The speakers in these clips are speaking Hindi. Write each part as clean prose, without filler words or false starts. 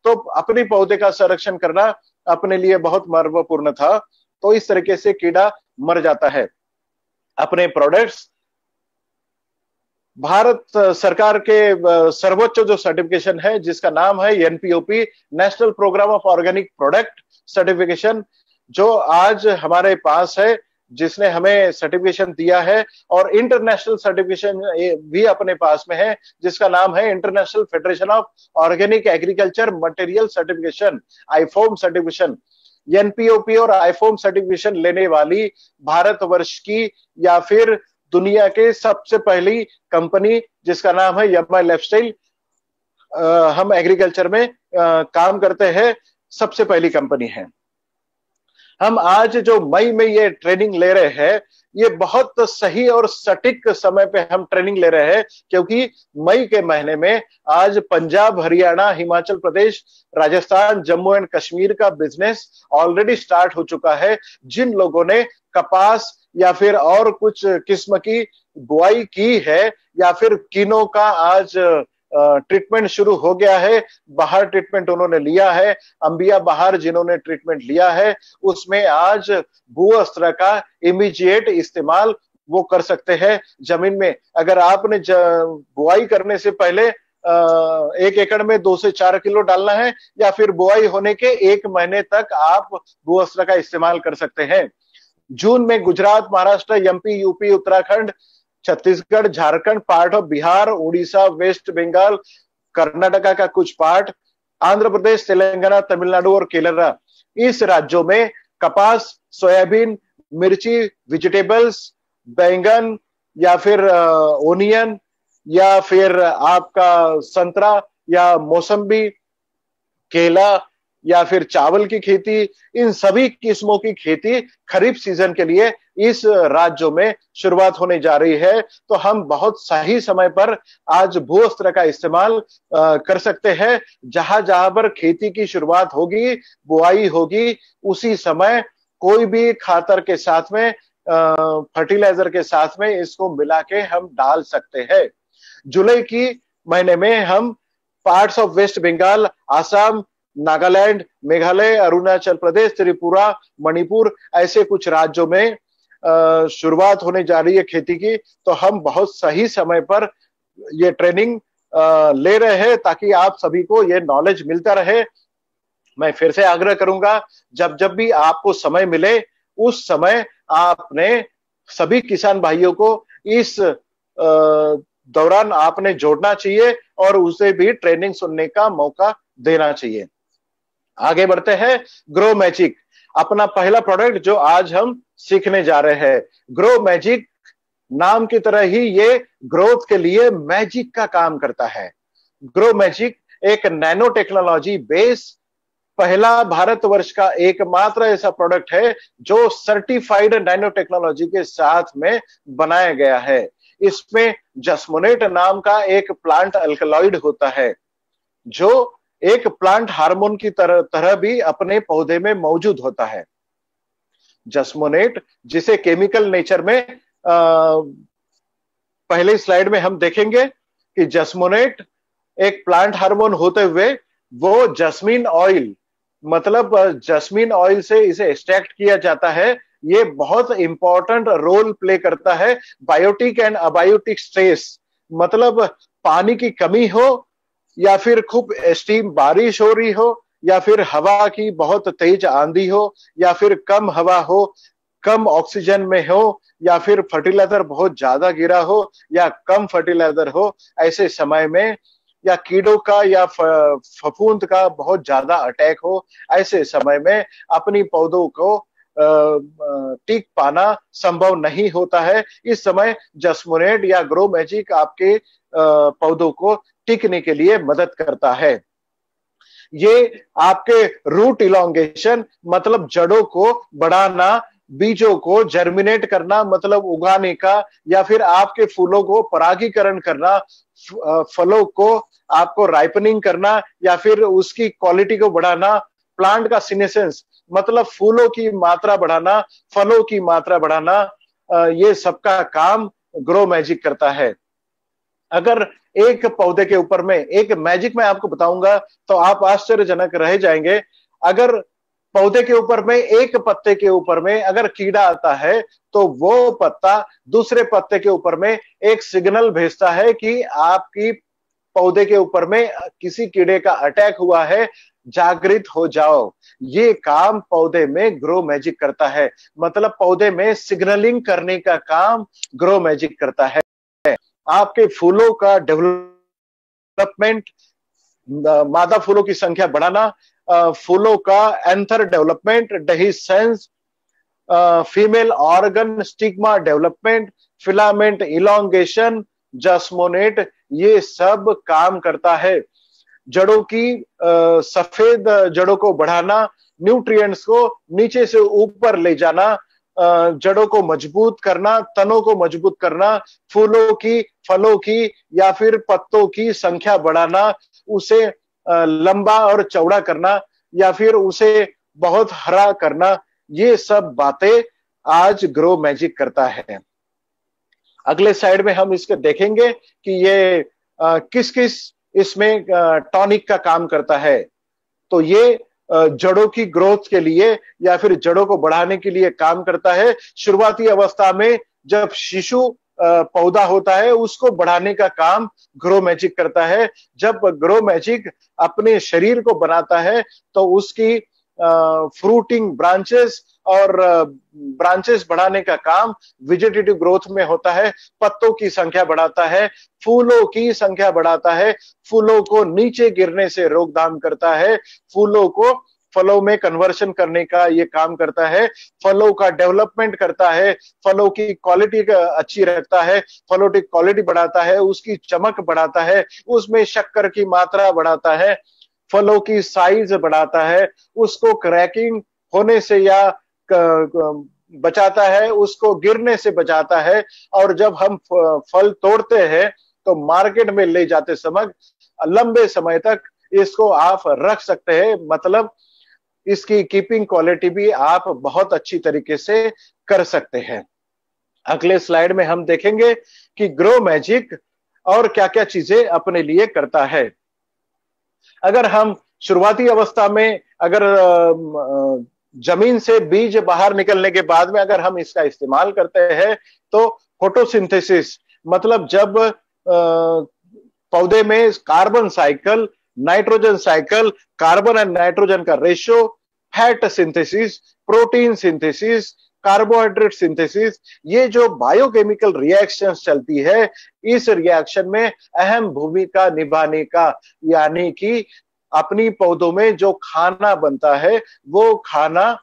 तो अपने पौधे का संरक्षण करना अपने लिए बहुत महत्वपूर्ण था। तो इस तरीके से कीड़ा मर जाता है। अपने प्रोडक्ट्स भारत सरकार के सर्वोच्च जो सर्टिफिकेशन है जिसका नाम है NPOP, national programme of organic product certification, जो आज हमारे पास है, जिसने हमें सर्टिफिकेशन दिया है। और इंटरनेशनल सर्टिफिकेशन भी अपने पास में है जिसका नाम है international federation of organic agriculture material certification, IFOAM certification. NPOP और आईफोम सर्टिफिकेशन लेने वाली भारतवर्ष की या फिर दुनिया के सबसे पहली कंपनी जिसका नाम है यम्मा लाइफस्टाइल, हम एग्रीकल्चर में काम करते हैं, सबसे पहली कंपनी है। हम आज जो मई में ये ट्रेनिंग ले रहे हैं, ये बहुत सही और सटीक समय पे हम ट्रेनिंग ले रहे हैं, क्योंकि मई के महीने में आज पंजाब, हरियाणा, हिमाचल प्रदेश, राजस्थान, जम्मू एंड कश्मीर का बिजनेस ऑलरेडी स्टार्ट हो चुका है। जिन लोगों ने कपास या फिर और कुछ किस्म की बुआई की है या फिर किनों का आज ट्रीटमेंट शुरू हो गया है, बाहर ट्रीटमेंट उन्होंने लिया है, अंबिया बाहर जिन्होंने ट्रीटमेंट लिया है, उसमें आज भू अस्त्र का इमीडिएट इस्तेमाल वो कर सकते हैं जमीन में। अगर आपने बुआई करने से पहले 1 एकड़ में 2 से 4 किलो डालना है, या फिर बुआई होने के 1 महीने तक आप भू अस्त्र का इस्तेमाल कर सकते हैं। जून में Gujarat, Maharashtra, MP, UP, Uttarakhand, Chhattisgarh, Jharkhand, part of Bihar, Orissa, West Bengal, Karnataka का कुछ पार्ट, आंध्र प्रदेश, तेलंगाना, तमिलनाडु और केरला, इस राज्यों में कपास, सोयाबीन, मिर्ची, वेजिटेबल्स, बैंगन या फिर ओनियन या फिर आपका संतरा या मौसम्बी, केला या फिर चावल की खेती, इन सभी किस्मों की खेती खरीफ सीजन के लिए इस राज्यों में शुरुआत होने जा रही है। तो हम बहुत सही समय पर आज भू अस्त्र का इस्तेमाल कर सकते हैं। जहां जहां पर खेती की शुरुआत होगी, बुआई होगी, उसी समय कोई भी खातर के साथ में, फर्टिलाइजर के साथ में इसको मिला के हम डाल सकते हैं। जुलाई की महीने में हम parts of West Bengal, Assam, Nagaland, Meghalaya, Arunachal Pradesh, Tripura, Manipur, ऐसे कुछ राज्यों में शुरुआत होने जा रही है खेती की। तो हम बहुत सही समय पर ये ट्रेनिंग ले रहे हैं ताकि आप सभी को ये नॉलेज मिलता रहे। मैं फिर से आग्रह करूंगा, जब जब भी आपको समय मिले, उस समय आपने सभी किसान भाइयों को इस दौरान आपने जोड़ना चाहिए और उसे भी ट्रेनिंग सुनने का मौका देना चाहिए। आगे बढ़ते हैं, ग्रो मैजिक, अपना पहला प्रोडक्ट जो आज हम सीखने जा रहे हैं। ग्रो मैजिक नाम की तरह ही ये ग्रोथ के लिए मैजिक का काम करता है। ग्रो मैजिक एक नैनो टेक्नोलॉजी बेस पहला भारतवर्ष का एकमात्र ऐसा प्रोडक्ट है जो सर्टिफाइड नैनो टेक्नोलॉजी के साथ में बनाया गया है। इसमें जस्मोनेट नाम का एक प्लांट अल्कलॉइड होता है जो एक प्लांट हार्मोन की तरह भी अपने पौधे में मौजूद होता है। जस्मोनेट, जिसे केमिकल नेचर में पहले स्लाइड में हम देखेंगे कि जस्मोनेट एक प्लांट हार्मोन होते हुए वो जस्मीन ऑयल, मतलब जस्मीन ऑयल से इसे एक्सट्रैक्ट किया जाता है। ये बहुत इंपॉर्टेंट रोल प्ले करता है बायोटिक एंड अबायोटिक स्ट्रेस, मतलब पानी की कमी हो या फिर खूब एक्सट्रीम बारिश हो रही हो या फिर हवा की बहुत तेज आंधी हो या फिर कम हवा हो, कम ऑक्सीजन में हो या फिर फर्टिलाइजर बहुत ज्यादा गिरा हो या कम फर्टिलाइजर हो, ऐसे समय में या कीड़ों का या फफूंद का बहुत ज्यादा अटैक हो, ऐसे समय में अपनी पौधों को टिक पाना संभव नहीं होता है। इस समय जस्मोनेट या ग्रो मैजिक आपके पौधों को टिकने के लिए मदद करता है। ये आपके रूट इलॉन्गेशन, मतलब जड़ों को बढ़ाना, बीजों को जर्मिनेट करना, मतलब उगाने का, या फिर आपके फूलों को परागीकरण करना, फलों को आपको राइपनिंग करना या फिर उसकी क्वालिटी को बढ़ाना, प्लांट का सीनेसेंस, मतलब फूलों की मात्रा बढ़ाना, फलों की मात्रा बढ़ाना, ये सबका काम ग्रो मैजिक करता है। अगर एक पौधे के ऊपर में एक मैजिक मैं आपको बताऊंगा तो आप आश्चर्यजनक रह जाएंगे। अगर पौधे के ऊपर में एक पत्ते के ऊपर में अगर कीड़ा आता है तो वो पत्ता दूसरे पत्ते के ऊपर में एक सिग्नल भेजता है कि आपकी पौधे के ऊपर में किसी कीड़े का अटैक हुआ है, जागृत हो जाओ। ये काम पौधे में ग्रो मैजिक करता है। मतलब पौधे में सिग्नलिंग करने का काम ग्रो मैजिक करता है। आपके फूलों का डेवलपमेंट, मादा फूलों की संख्या बढ़ाना, फूलों का anther development, dehiscence, female organ stigma development, filament elongation, jasmonate, ये सब काम करता है। जड़ों की सफेद जड़ों को बढ़ाना, न्यूट्रिएंट्स को नीचे से ऊपर ले जाना, जड़ों को मजबूत करना, तनों को मजबूत करना, फूलों की, फलों की या फिर पत्तों की संख्या बढ़ाना, उसे लंबा और चौड़ा करना या फिर उसे बहुत हरा करना, ये सब बातें आज ग्रो मैजिक करता है। अगले साइड में हम इसके देखेंगे कि ये किस किस इसमें टॉनिक का काम करता है। तो ये जड़ों की ग्रोथ के लिए या फिर जड़ों को बढ़ाने के लिए काम करता है। शुरुआती अवस्था में जब शिशु पौधा होता है उसको बढ़ाने का काम ग्रो मैजिक करता है। जब ग्रो मैजिक अपने शरीर को बनाता है तो उसकी फ्रूटिंग ब्रांचेस और ब्रांचेस बढ़ाने का काम वेजिटेटिव ग्रोथ में होता है। पत्तों की संख्या बढ़ाता है, फूलों की संख्या बढ़ाता है, फूलों को नीचे गिरने से रोकथाम करता है, फूलों को फलों में कन्वर्शन करने का ये काम करता है, फलों का डेवलपमेंट करता है, फलों की क्वालिटी अच्छी रखता है, फलों की क्वालिटी बढ़ाता है, उसकी चमक बढ़ाता है, उसमें शक्कर की मात्रा बढ़ाता है, फलों की साइज बढ़ाता है, उसको क्रैकिंग होने से या बचाता है, उसको गिरने से बचाता है। और जब हम फल तोड़ते हैं तो मार्केट में ले जाते समय लंबे समय तक इसको आप रख सकते हैं। मतलब इसकी कीपिंग क्वालिटी भी आप बहुत अच्छी तरीके से कर सकते हैं। अगले स्लाइड में हम देखेंगे कि ग्रो मैजिक और क्या क्या चीजें अपने लिए करता है। अगर हम शुरुआती अवस्था में अगर जमीन से बीज बाहर निकलने के बाद में अगर हम इसका इस्तेमाल करते हैं तो फोटोसिंथेसिस, मतलब जब पौधे में carbon cycle, nitrogen cycle, carbon and nitrogen का ratio, fat synthesis, protein synthesis, carbohydrate synthesis, ये जो बायोकेमिकल रिएक्शंस चलती है, इस रिएक्शन में अहम भूमिका निभाने का, यानी कि अपनी पौधों में जो खाना बनता है वो खाना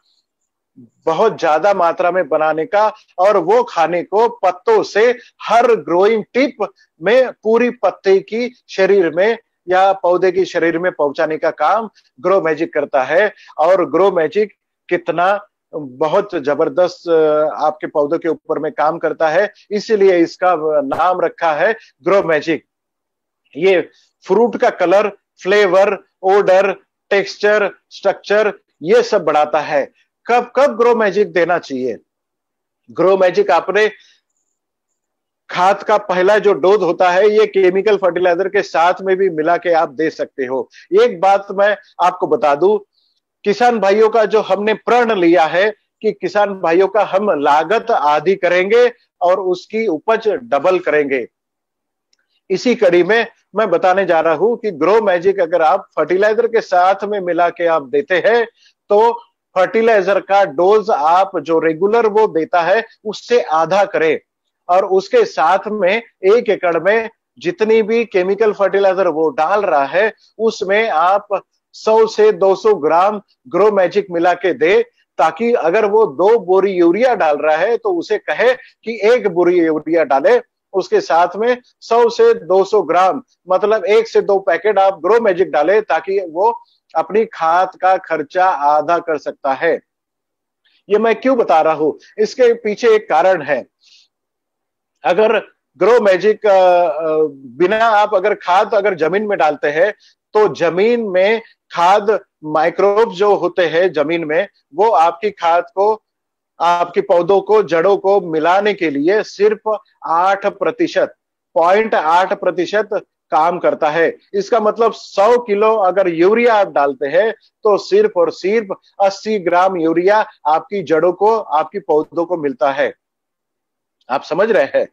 बहुत ज्यादा मात्रा में बनाने का और वो खाने को पत्तों से हर ग्रोइंग टिप में पूरी पत्ते की शरीर में या पौधे की शरीर में पहुंचाने का काम ग्रो मैजिक करता है। और ग्रो मैजिक कितना बहुत जबरदस्त आपके पौधों के ऊपर में काम करता है, इसीलिए इसका नाम रखा है ग्रो मैजिक। ये फ्रूट का colour, flavour, odour, texture, structure, ये सब बढ़ाता है। कब कब ग्रो मैजिक देना चाहिए? ग्रो मैजिक आपने खाद का पहला जो डोज होता है ये केमिकल फर्टिलाइजर के साथ में भी मिला के आप दे सकते हो। एक बात मैं आपको बता दूं, किसान भाइयों का जो हमने प्रण लिया है कि किसान भाइयों का हम लागत आधी करेंगे और उसकी उपज डबल करेंगे। इसी कड़ी में मैं बताने जा रहा हूं कि ग्रो मैजिक अगर आप फर्टिलाइजर के साथ में मिला के आप देते हैं तो फर्टिलाइजर का डोज आप जो रेगुलर वो देता है उससे आधा करें और उसके साथ में 1 एकड़ में जितनी भी केमिकल फर्टिलाइजर वो डाल रहा है उसमें आप 100 से 200 ग्राम ग्रो मैजिक मिला के दे, ताकि अगर वो 2 बोरी यूरिया डाल रहा है तो उसे कहे कि 1 बोरी यूरिया डाले, उसके साथ में 100 से 200 ग्राम मतलब 1 से 2 पैकेट आप ग्रो मैजिक डाले, ताकि वो अपनी खाद का खर्चा आधा कर सकता है। ये मैं क्यों बता रहा हूं, इसके पीछे एक कारण है। अगर ग्रो मैजिक बिना आप अगर खाद अगर जमीन में डालते हैं तो जमीन में खाद माइक्रोब जो होते हैं जमीन में, वो आपकी खाद को, आपके पौधों को, जड़ों को मिलाने के लिए सिर्फ 8%, 0.8% काम करता है। इसका मतलब 100 किलो अगर यूरिया आप डालते हैं तो सिर्फ और सिर्फ 80 ग्राम यूरिया आपकी जड़ों को, आपकी पौधों को मिलता है। आप समझ रहे हैं?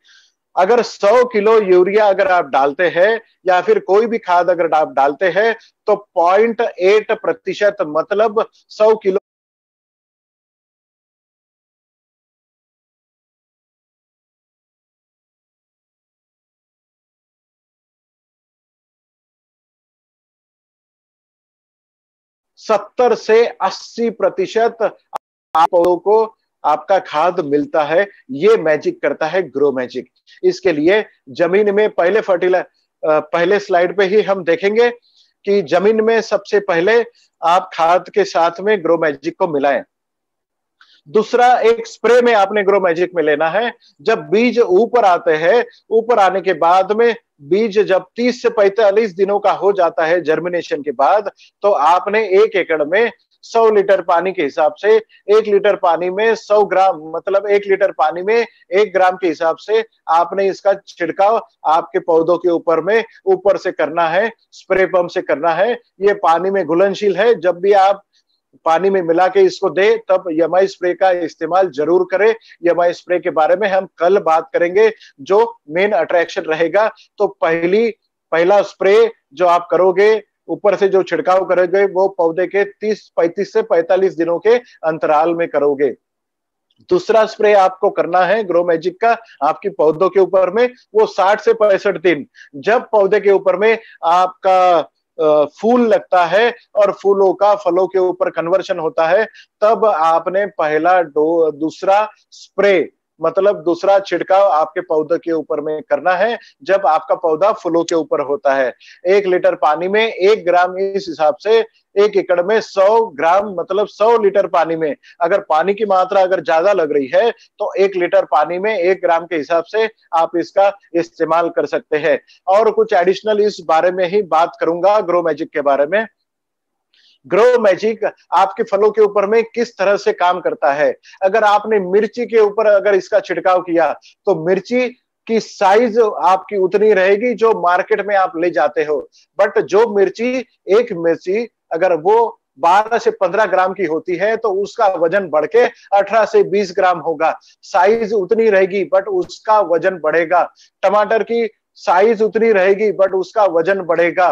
अगर 100 किलो यूरिया अगर आप डालते हैं या फिर कोई भी खाद अगर आप डालते हैं तो 0.8% मतलब 100 किलो 70 से 80% आप पौधों को आपका खाद मिलता है। ये मैजिक करता है ग्रो मैजिक। इसके लिए जमीन में पहले स्लाइड पे ही हम देखेंगे कि जमीन में सबसे पहले आप खाद के साथ में ग्रो मैजिक को मिलाएं। दूसरा, एक स्प्रे में आपने ग्रो मैजिक में लेना है। जब बीज ऊपर आते हैं, ऊपर आने के बाद में बीज जब 30 से 45 दिनों का हो जाता है जर्मिनेशन के बाद, तो आपने 1 एकड़ में 100 लीटर पानी के हिसाब से 1 लीटर पानी में 100 ग्राम मतलब 1 लीटर पानी में 1 ग्राम के हिसाब से आपने इसका छिड़काव आपके पौधों के ऊपर में ऊपर से करना है, स्प्रे पंप से करना है। ये पानी में घुलनशील है। जब भी आप पानी में मिला के इसको दे तब यमाई स्प्रे का इस्तेमाल जरूर करें। यमाई स्प्रे के बारे में हम कल बात करेंगे, जो मेन अट्रैक्शन रहेगा। तो पहला स्प्रे जो आप करोगे, ऊपर से जो छिड़काव करोगे, वो पौधे के 35 से 45 दिनों के अंतराल में करोगे। दूसरा स्प्रे आपको करना है ग्रो मैजिक का आपकी पौधों के ऊपर में, वो 60 से 65 दिन, जब पौधे के ऊपर में आपका फूल लगता है और फूलों का फलों के ऊपर कन्वर्शन होता है, तब आपने दूसरा स्प्रे मतलब दूसरा छिड़काव आपके पौधे के ऊपर में करना है, जब आपका पौधा फूलों के ऊपर होता है। 1 लीटर पानी में 1 ग्राम, इस हिसाब से 1 एकड़ में 100 ग्राम मतलब 100 लीटर पानी में, अगर पानी की मात्रा अगर ज्यादा लग रही है तो 1 लीटर पानी में 1 ग्राम के हिसाब से आप इसका इस्तेमाल कर सकते हैं। और कुछ एडिशनल इस बारे में ही बात करूंगा ग्रो मैजिक के बारे में। ग्रो मैजिक आपके फलों के ऊपर में किस तरह से काम करता है। अगर आपने मिर्ची के ऊपर अगर इसका छिड़काव किया तो मिर्ची की साइज आपकी उतनी रहेगी जो मार्केट में आप ले जाते हो, बट जो एक मिर्ची अगर वो 12 से 15 ग्राम की होती है तो उसका वजन बढ़ के 18 से 20 ग्राम होगा। साइज उतनी रहेगी बट उसका वजन बढ़ेगा। टमाटर की साइज उतनी रहेगी बट उसका वजन बढ़ेगा।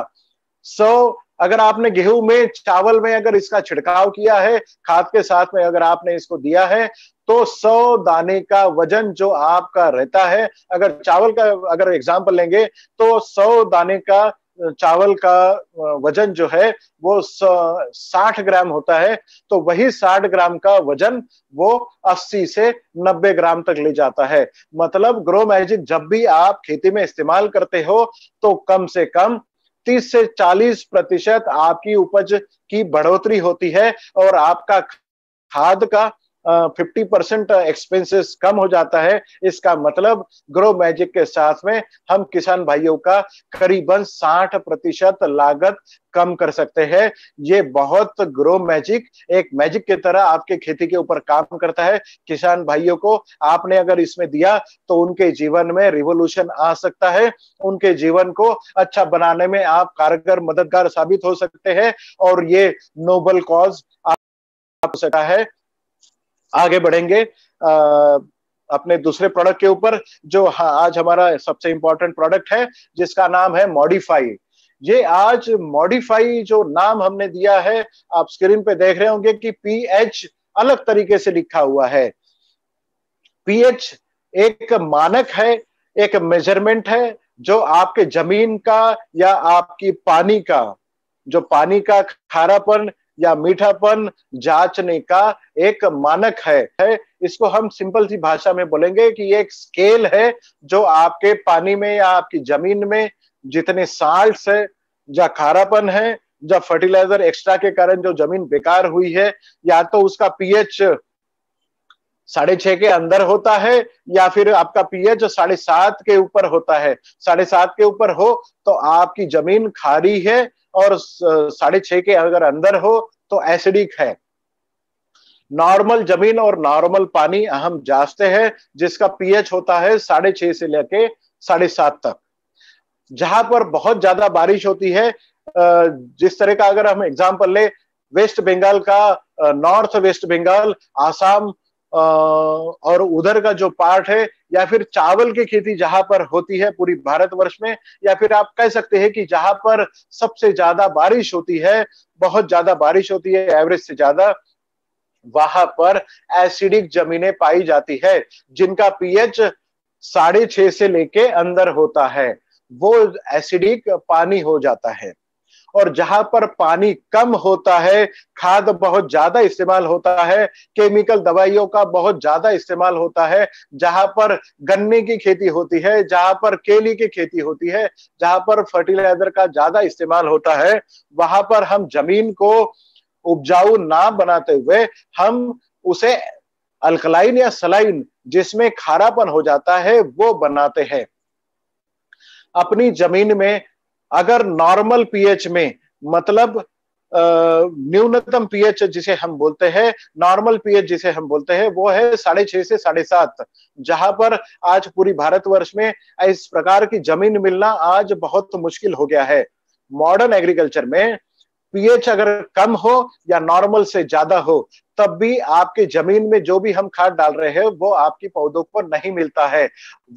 अगर आपने गेहूं में, चावल में अगर इसका छिड़काव किया है, खाद के साथ में अगर आपने इसको दिया है, तो 100 दाने का वजन जो आपका रहता है, अगर चावल का अगर एग्जांपल लेंगे तो 100 दाने का चावल का वजन जो है वो 60 ग्राम होता है, तो वही 60 ग्राम का वजन वो 80 से 90 ग्राम तक ले जाता है। मतलब ग्रो मैजिक जब भी आप खेती में इस्तेमाल करते हो तो कम से कम 30 से 40% आपकी उपज की बढ़ोतरी होती है और आपका खाद का 50% एक्सपेंसेस कम हो जाता है। इसका मतलब ग्रो मैजिक के साथ में हम किसान भाइयों का करीबन 60% लागत कम कर सकते हैं। ये बहुत ग्रो मैजिक एक मैजिक की तरह आपके खेती के ऊपर काम करता है। किसान भाइयों को आपने अगर इसमें दिया तो उनके जीवन में रिवॉल्यूशन आ सकता है, उनके जीवन को अच्छा बनाने में आप कारगर मददगार साबित हो सकते हैं और ये नोबल कॉज आप सकता है। आगे बढ़ेंगे अपने दूसरे प्रोडक्ट के ऊपर, जो आज हमारा सबसे इंपॉर्टेंट प्रोडक्ट है, जिसका नाम है मॉडिफाई। ये आज मॉडिफाई जो नाम हमने दिया है, आप स्क्रीन पे देख रहे होंगे कि पीएच अलग तरीके से लिखा हुआ है। पीएच एक मानक है, एक मेजरमेंट है जो आपके जमीन का या आपकी पानी का खारापन या मीठापन जांचने का एक मानक है। इसको हम सिंपल सी भाषा में बोलेंगे कि ये एक स्केल है जो आपके पानी में या आपकी जमीन में जितने साल्ट्स है या खारापन है, जब फर्टिलाइजर एक्स्ट्रा के कारण जो जमीन बेकार हुई है, या तो उसका पीएच 6.5 के अंदर होता है या फिर आपका पीएच 7.5 के ऊपर होता है। 7.5 के ऊपर हो तो आपकी जमीन खारी है और 6.5 के अगर अंदर हो तो एसिडिक है। नॉर्मल जमीन और नॉर्मल पानी हम जांचते हैं जिसका पीएच होता है 6.5 से लेके 7:30 तक। जहां पर बहुत ज्यादा बारिश होती है, जिस तरह का अगर हम एग्जांपल ले, वेस्ट बंगाल का, नॉर्थ वेस्ट बंगाल, आसाम, और उधर का जो पार्ट है, या फिर चावल की खेती जहां पर होती है पूरी भारतवर्ष में, या फिर आप कह सकते हैं कि जहां पर सबसे ज्यादा बारिश होती है, बहुत ज्यादा बारिश होती है एवरेज से ज्यादा, वहां पर एसिडिक जमीनें पाई जाती है, जिनका पीएच 6.5 से लेके अंदर होता है, वो एसिडिक पानी हो जाता है। और जहां पर पानी कम होता है, खाद बहुत ज्यादा इस्तेमाल होता है, केमिकल दवाइयों का बहुत ज्यादा इस्तेमाल होता है, जहां पर गन्ने की खेती होती है, जहां पर केली की खेती होती है, जहां पर फर्टिलाइजर का ज्यादा इस्तेमाल होता है, वहां पर हम जमीन को उपजाऊ ना बनाते हुए हम उसे अल्कलाइन या सलाइन, जिसमें खारापन हो जाता है, वो बनाते हैं। अपनी जमीन में अगर नॉर्मल पीएच में, मतलब न्यूनतम पीएच जिसे हम बोलते हैं, नॉर्मल पीएच जिसे हम बोलते हैं, वो है 6.5 से 7.5, जहां पर आज पूरी भारतवर्ष में इस प्रकार की जमीन मिलना आज बहुत मुश्किल हो गया है। मॉडर्न एग्रीकल्चर में पीएच अगर कम हो या नॉर्मल से ज्यादा हो, तब भी आपके जमीन में जो भी हम खाद डाल रहे हैं वो आपकी पौधों को नहीं मिलता है।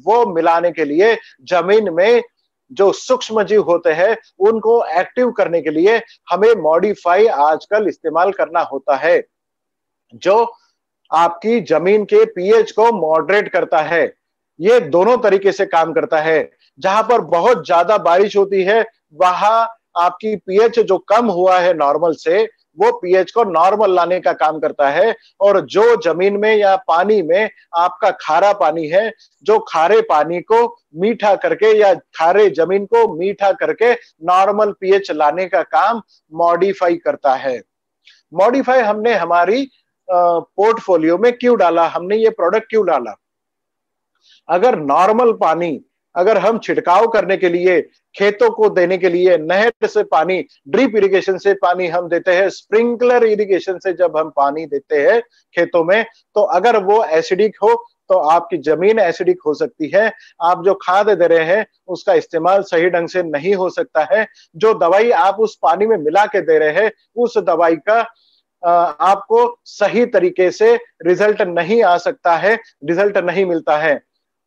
वो मिलाने के लिए जमीन में जो सूक्ष्म जीव होते हैं उनको एक्टिव करने के लिए हमें मॉडिफाई आजकल इस्तेमाल करना होता है, जो आपकी जमीन के पीएच को मॉडरेट करता है। ये दोनों तरीके से काम करता है। जहां पर बहुत ज्यादा बारिश होती है, वहां आपकी पीएच जो कम हुआ है नॉर्मल से, वो पीएच को नॉर्मल लाने का काम करता है। और जो जमीन में या पानी में आपका खारा पानी है, जो खारे पानी को मीठा करके या खारे जमीन को मीठा करके नॉर्मल पीएच लाने का काम मॉडिफाई करता है। मॉडिफाई हमने हमारी पोर्टफोलियो में क्यों डाला, हमने ये प्रोडक्ट क्यों डाला? अगर नॉर्मल पानी अगर हम छिड़काव करने के लिए, खेतों को देने के लिए नहर से पानी, ड्रिप इरिगेशन से पानी हम देते हैं, स्प्रिंकलर इरिगेशन से जब हम पानी देते हैं खेतों में, तो अगर वो एसिडिक हो तो आपकी जमीन एसिडिक हो सकती है। आप जो खाद दे रहे हैं उसका इस्तेमाल सही ढंग से नहीं हो सकता है। जो दवाई आप उस पानी में मिला के दे रहे हैं, उस दवाई का आपको सही तरीके से रिजल्ट नहीं आ सकता है, रिजल्ट नहीं मिलता है।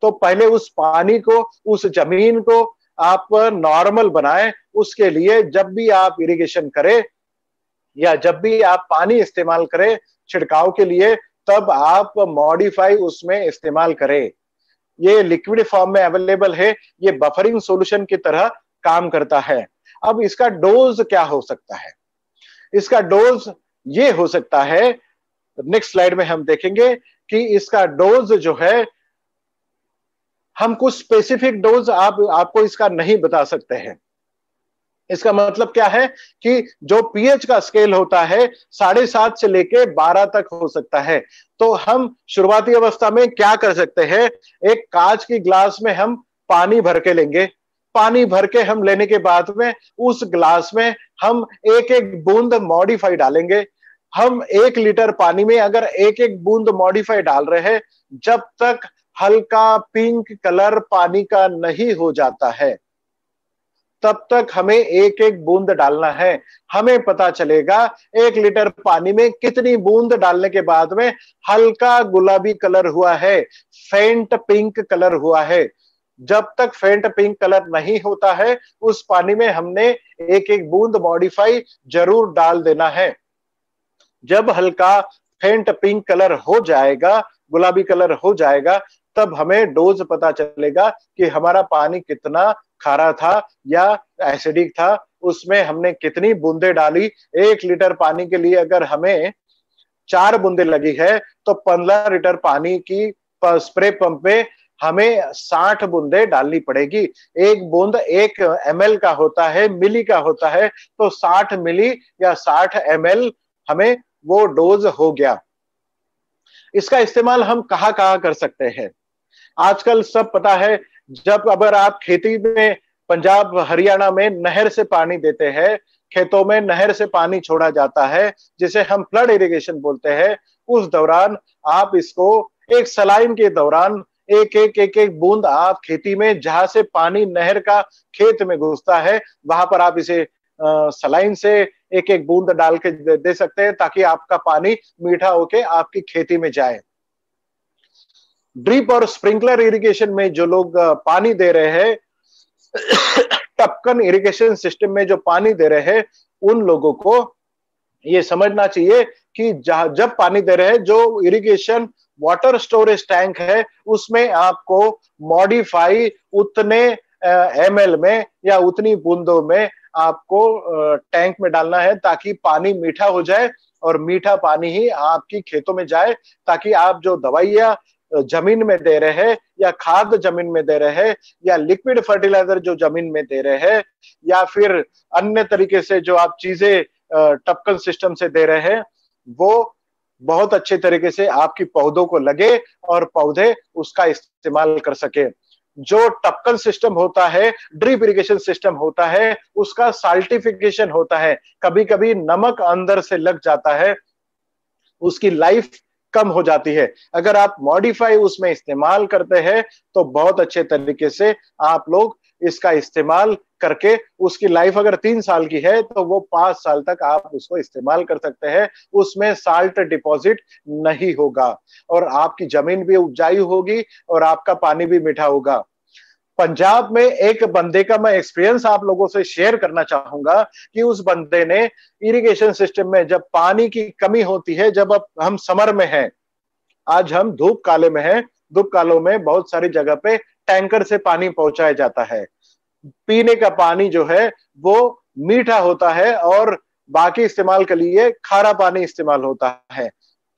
तो पहले उस पानी को, उस जमीन को आप नॉर्मल बनाएं। उसके लिए जब भी आप इरिगेशन करें या जब भी आप पानी इस्तेमाल करें छिड़काव के लिए, तब आप मॉडिफाई उसमें इस्तेमाल करें। ये लिक्विड फॉर्म में अवेलेबल है, ये बफरिंग सॉल्यूशन की तरह काम करता है। अब इसका डोज क्या हो सकता है? इसका डोज ये हो सकता है, नेक्स्ट स्लाइड में हम देखेंगे कि इसका डोज जो है, हम कुछ स्पेसिफिक डोज आपको इसका नहीं बता सकते हैं। इसका मतलब क्या है कि जो पीएच का स्केल होता है 7.5 से लेके 12 तक हो सकता है। तो हम शुरुआती अवस्था में क्या कर सकते हैं, एक कांच की ग्लास में हम पानी भर के लेंगे। पानी भर के हम लेने के बाद में उस ग्लास में हम एक एक बूंद मॉडिफाई डालेंगे। हम 1 लीटर पानी में अगर एक एक बूंद मॉडिफाई डाल रहे हैं, जब तक हल्का पिंक कलर पानी का नहीं हो जाता है, तब तक हमें एक एक बूंद डालना है। हमें पता चलेगा 1 लीटर पानी में कितनी बूंद डालने के बाद में हल्का गुलाबी कलर हुआ है, फेंट पिंक कलर हुआ है। जब तक फेंट पिंक कलर नहीं होता है, उस पानी में हमने एक एक बूंद मॉडिफाई जरूर डाल देना है। जब हल्का फेंट पिंक कलर हो जाएगा, गुलाबी कलर हो जाएगा, तब हमें डोज पता चलेगा कि हमारा पानी कितना खारा था या एसिडिक था, उसमें हमने कितनी बूंदे डाली। 1 लीटर पानी के लिए अगर हमें 4 बूंदे लगी है, तो 15 लीटर पानी की स्प्रे पंप में हमें 60 बूंदे डालनी पड़ेगी। एक बूंद 1 ml का होता है, मिली का होता है, तो 60 मिली या 60 ml हमें वो डोज हो गया। इसका इस्तेमाल हम कहाँ कहाँ कर सकते हैं? आजकल सब पता है, जब अगर आप खेती में पंजाब हरियाणा में नहर से पानी देते हैं, खेतों में नहर से पानी छोड़ा जाता है, जिसे हम फ्लड इरिगेशन बोलते हैं, उस दौरान आप इसको एक सलाइन के दौरान एक एक बूंद आप खेती में, जहां से पानी नहर का खेत में घुसता है, वहां पर आप इसे सलाइन से एक एक बूंद डाल के दे सकते हैं, ताकि आपका पानी मीठा होके आपकी खेती में जाए। ड्रिप और स्प्रिंकलर इरिगेशन में जो लोग पानी दे रहे हैं, टपकन इरिगेशन सिस्टम में जो पानी दे रहे हैं, उन लोगों को ये समझना चाहिए कि जब पानी दे रहे हैं, जो इरिगेशन वाटर स्टोरेज टैंक है, उसमें आपको मॉडिफाई उतने एमएल में या उतनी बूंदों में आपको टैंक में डालना है, ताकि पानी मीठा हो जाए और मीठा पानी ही आपकी खेतों में जाए, ताकि आप जो दवाइयां जमीन में दे रहे हैं, या खाद जमीन में दे रहे हैं, या लिक्विड फर्टिलाइजर जो जमीन में दे रहे हैं, या फिर अन्य तरीके से जो आप चीजें टपकन सिस्टम से दे रहे हैं, वो बहुत अच्छे तरीके से आपकी पौधों को लगे और पौधे उसका इस्तेमाल कर सके। जो टपकन सिस्टम होता है, ड्रिप इरिगेशन सिस्टम होता है, उसका साल्टिफिकेशन होता है। कभी कभी नमक अंदर से लग जाता है, उसकी लाइफ कम हो जाती है। अगर आप मॉडिफाई उसमें इस्तेमाल करते हैं, तो बहुत अच्छे तरीके से आप लोग इसका इस्तेमाल करके, उसकी लाइफ अगर 3 साल की है, तो वो 5 साल तक आप उसको इस्तेमाल कर सकते हैं। उसमें साल्ट डिपॉजिट नहीं होगा और आपकी जमीन भी उपजाऊ होगी और आपका पानी भी मीठा होगा। पंजाब में एक बंदे का मैं एक्सपीरियंस आप लोगों से शेयर करना चाहूंगा कि उस बंदे ने इरिगेशन सिस्टम में, जब पानी की कमी होती है, जब अब हम समर में हैं, आज हम धूप काले में हैं, धूप कालों में बहुत सारी जगह पे टैंकर से पानी पहुंचाया जाता है। पीने का पानी जो है वो मीठा होता है और बाकी इस्तेमाल के लिए खारा पानी इस्तेमाल होता है।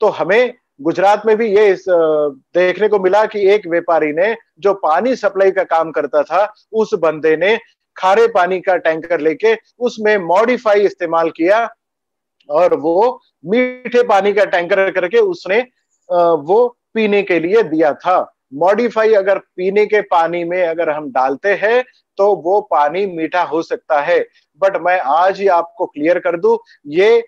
तो हमें गुजरात में भी ये देखने को मिला कि एक व्यापारी ने, जो पानी सप्लाई का काम करता था, उस बंदे ने खारे पानी का टैंकर लेके उसमें मॉडिफाई इस्तेमाल किया और वो मीठे पानी का टैंकर करके उसने वो पीने के लिए दिया था। मॉडिफाई अगर पीने के पानी में अगर हम डालते हैं, तो वो पानी मीठा हो सकता है। बट मैं आज ही आपको क्लियर कर दूं, ये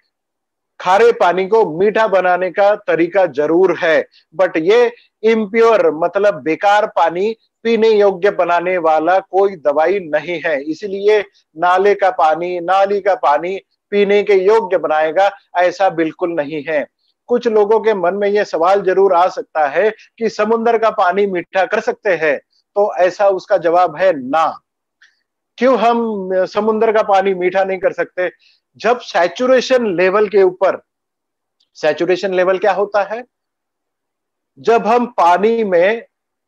खारे पानी को मीठा बनाने का तरीका जरूर है, बट ये इम्प्योर मतलब बेकार पानी पीने योग्य बनाने वाला कोई दवाई नहीं है। इसलिए नाले का पानी, नाली का पानी पीने के योग्य बनाएगा, ऐसा बिल्कुल नहीं है। कुछ लोगों के मन में यह सवाल जरूर आ सकता है कि समुद्र का पानी मीठा कर सकते हैं, तो ऐसा उसका जवाब है ना। क्यों हम समुद्र का पानी मीठा नहीं कर सकते? जब सैचुरेशन लेवल के ऊपर, सैचुरेशन लेवल क्या होता है? जब हम पानी में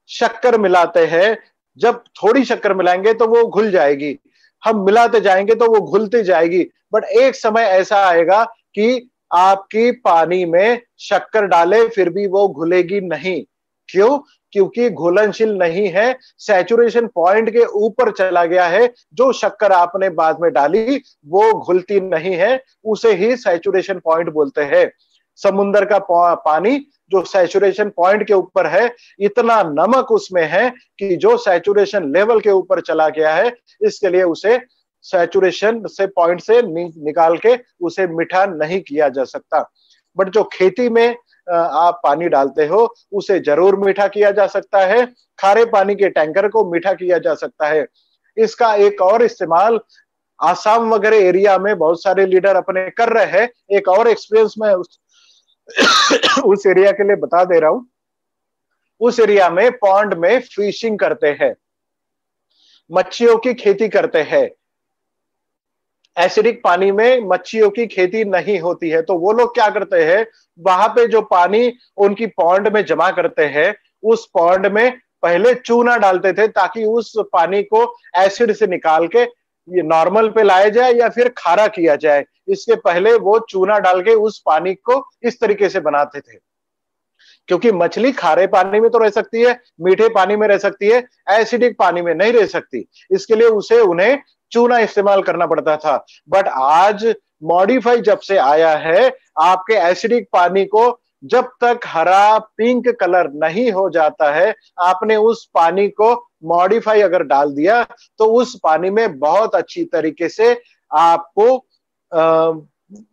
शक्कर मिलाते हैं, जब थोड़ी शक्कर मिलाएंगे तो वो घुल जाएगी, हम मिलाते जाएंगे तो वो घुलती जाएगी। बट एक समय ऐसा आएगा कि आपकी पानी में शक्कर डाले फिर भी वो घुलेगी नहीं। क्यों? क्योंकि घुलनशील नहीं है, सैचुरेशन पॉइंट के ऊपर चला गया है। जो शक्कर आपने बाद में डाली वो घुलती नहीं है, उसे ही सैचुरेशन पॉइंट बोलते हैं। समुद्र का पानी जो सैचुरेशन पॉइंट के ऊपर है, इतना नमक उसमें है कि जो सैचुरेशन लेवल के ऊपर चला गया है, इसके लिए उसे सैचुरेशन से पॉइंट से निकाल के उसे मीठा नहीं किया जा सकता। बट जो खेती में आप पानी डालते हो, उसे जरूर मीठा किया जा सकता है। खारे पानी के टैंकर को मीठा किया जा सकता है। इसका एक और इस्तेमाल आसाम वगैरह एरिया में बहुत सारे लीडर अपने कर रहे हैं। एक और एक्सपीरियंस में उस एरिया के लिए बता दे रहा हूं। उस एरिया में पॉन्ड में फिशिंग करते हैं, मच्छियों की खेती करते हैं। एसिडिक पानी में मच्छियों की खेती नहीं होती है, तो वो लोग क्या करते हैं, वहां पे जो पानी उनकी पॉन्ड में जमा करते हैं, उस पॉन्ड में पहले चूना डालते थे, ताकि उस पानी को एसिड से निकाल के ये नॉर्मल पे लाया जाए या फिर खारा किया जाए। इसके पहले वो चूना डाल के उस पानी को इस तरीके से बनाते थे, क्योंकि मछली खारे पानी में तो रह सकती है, मीठे पानी में रह सकती है, एसिडिक पानी में नहीं रह सकती। इसके लिए उसे उन्हें चूना इस्तेमाल करना पड़ता था। बट आज मॉडिफाई जब से आया है, आपके एसिडिक पानी को जब तक हरा पिंक कलर नहीं हो जाता है, आपने उस पानी को मॉडिफाई अगर डाल दिया, तो उस पानी में बहुत अच्छी तरीके से आपको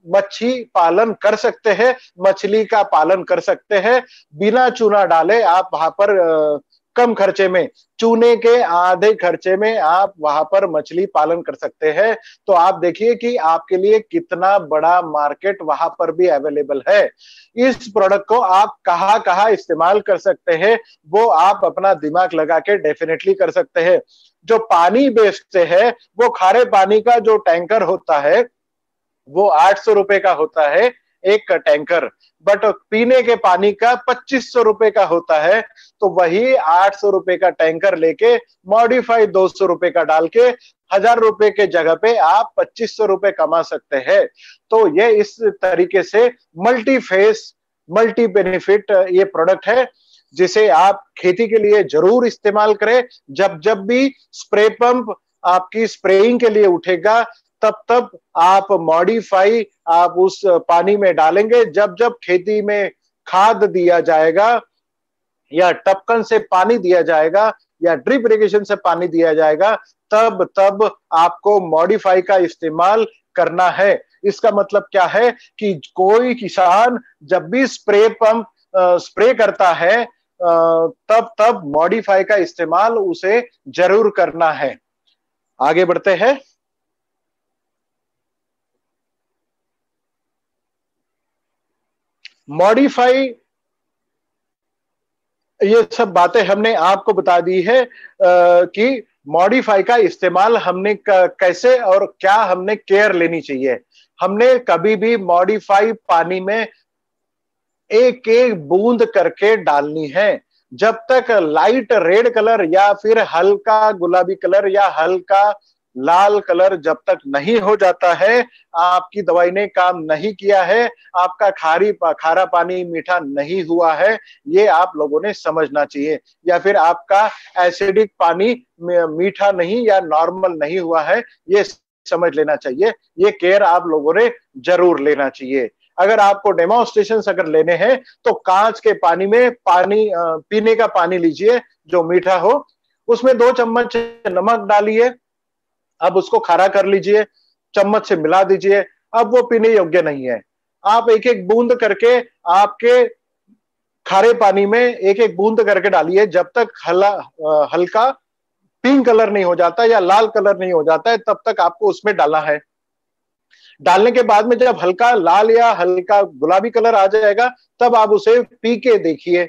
मच्छी पालन कर सकते हैं, मछली का पालन कर सकते हैं। बिना चूना डाले आप वहां पर कम खर्चे में, चूने के आधे खर्चे में आप वहां पर मछली पालन कर सकते हैं। तो आप देखिए कि आपके लिए कितना बड़ा मार्केट वहां पर भी अवेलेबल है। इस प्रोडक्ट को आप कहाँ कहाँ इस्तेमाल कर सकते हैं, वो आप अपना दिमाग लगा के डेफिनेटली कर सकते हैं। जो पानी बेचते हैं, वो खारे पानी का जो टैंकर होता है वो 800 रुपए का होता है एक टैंकर, बट पीने के पानी का 2500 रुपए का होता है। तो वही 800 रुपए का टैंकर लेके मॉडिफाई 200 रुपए का डाल के 1000 रुपए के जगह पे आप 2500 रुपए कमा सकते हैं। तो ये इस तरीके से मल्टी फेस मल्टी बेनिफिट ये प्रोडक्ट है, जिसे आप खेती के लिए जरूर इस्तेमाल करें। जब जब भी स्प्रे पंप आपकी स्प्रेइंग के लिए उठेगा, तब तब आप मॉडिफाई आप उस पानी में डालेंगे। जब जब खेती में खाद दिया जाएगा या टपकन से पानी दिया जाएगा या ड्रिप इरिगेशन से पानी दिया जाएगा, तब तब आपको मॉडिफाई का इस्तेमाल करना है। इसका मतलब क्या है कि कोई किसान जब भी स्प्रे पंप स्प्रे करता है, तब तब मॉडिफाई का इस्तेमाल उसे जरूर करना है। आगे बढ़ते हैं। मॉडिफाई, ये सब बातें हमने आपको बता दी है कि मॉडिफाई का इस्तेमाल हमने कैसे और क्या हमने केयर लेनी चाहिए। हमने कभी भी मॉडिफाई पानी में एक एक बूंद करके डालनी है। जब तक लाइट रेड कलर या फिर हल्का गुलाबी कलर या हल्का लाल कलर जब तक नहीं हो जाता है, आपकी दवाई ने काम नहीं किया है, आपका खारा पानी मीठा नहीं हुआ है, ये आप लोगों ने समझना चाहिए। या फिर आपका एसिडिक पानी मीठा नहीं या नॉर्मल नहीं हुआ है, ये समझ लेना चाहिए। ये केयर आप लोगों ने जरूर लेना चाहिए। अगर आपको डेमोन्स्ट्रेशन अगर लेने हैं तो कांच के पानी में पीने का पानी लीजिए जो मीठा हो, उसमें 2 चम्मच नमक डालिए, अब उसको खारा कर लीजिए, चम्मच से मिला दीजिए, अब वो पीने योग्य नहीं है। आप एक एक बूंद करके आपके खारे पानी में एक एक बूंद करके डालिए, जब तक हल्का पिंक कलर नहीं हो जाता या लाल कलर नहीं हो जाता है, तब तक आपको उसमें डालना है। डालने के बाद में जब हल्का लाल या हल्का गुलाबी कलर आ जाएगा, तब आप उसे पी के देखिए।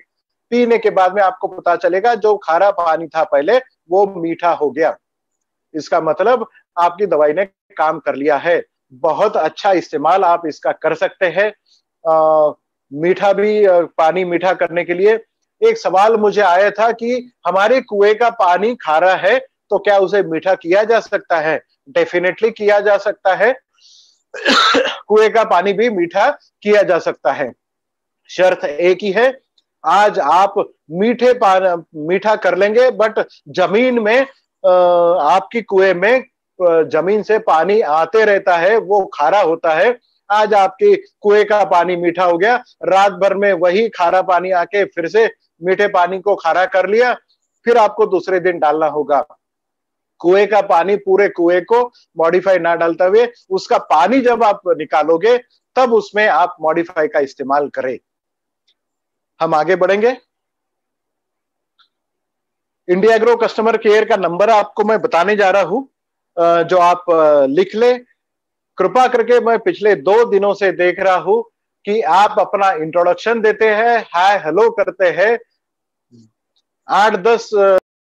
पीने के बाद में आपको पता चलेगा जो खारा पानी था पहले वो मीठा हो गया। इसका मतलब आपकी दवाई ने काम कर लिया है। बहुत अच्छा इस्तेमाल आप इसका कर सकते हैं। मीठा भी पानी मीठा करने के लिए एक सवाल मुझे आया था कि हमारे कुएं का पानी खारा है तो क्या उसे मीठा किया जा सकता है? डेफिनेटली किया जा सकता है। कुएं का पानी भी मीठा किया जा सकता है। शर्त एक ही है, आज आप मीठा कर लेंगे, बट जमीन में आपकी कुएं में जमीन से पानी आते रहता है, वो खारा होता है। आज आपके कुएं का पानी मीठा हो गया, रात भर में वही खारा पानी आके फिर से मीठे पानी को खारा कर लिया, फिर आपको दूसरे दिन डालना होगा। कुएं का पानी पूरे कुएं को मॉडिफाई ना डालते हुए उसका पानी जब आप निकालोगे तब उसमें आप मॉडिफाई का इस्तेमाल करें। हम आगे बढ़ेंगे। इंडिया एग्रो कस्टमर केयर का नंबर आपको मैं बताने जा रहा हूं, जो आप लिख ले। कृपा करके, मैं पिछले 2 दिनों से देख रहा हूं कि आप अपना इंट्रोडक्शन देते हैं, हाय हेलो करते हैं, 8-10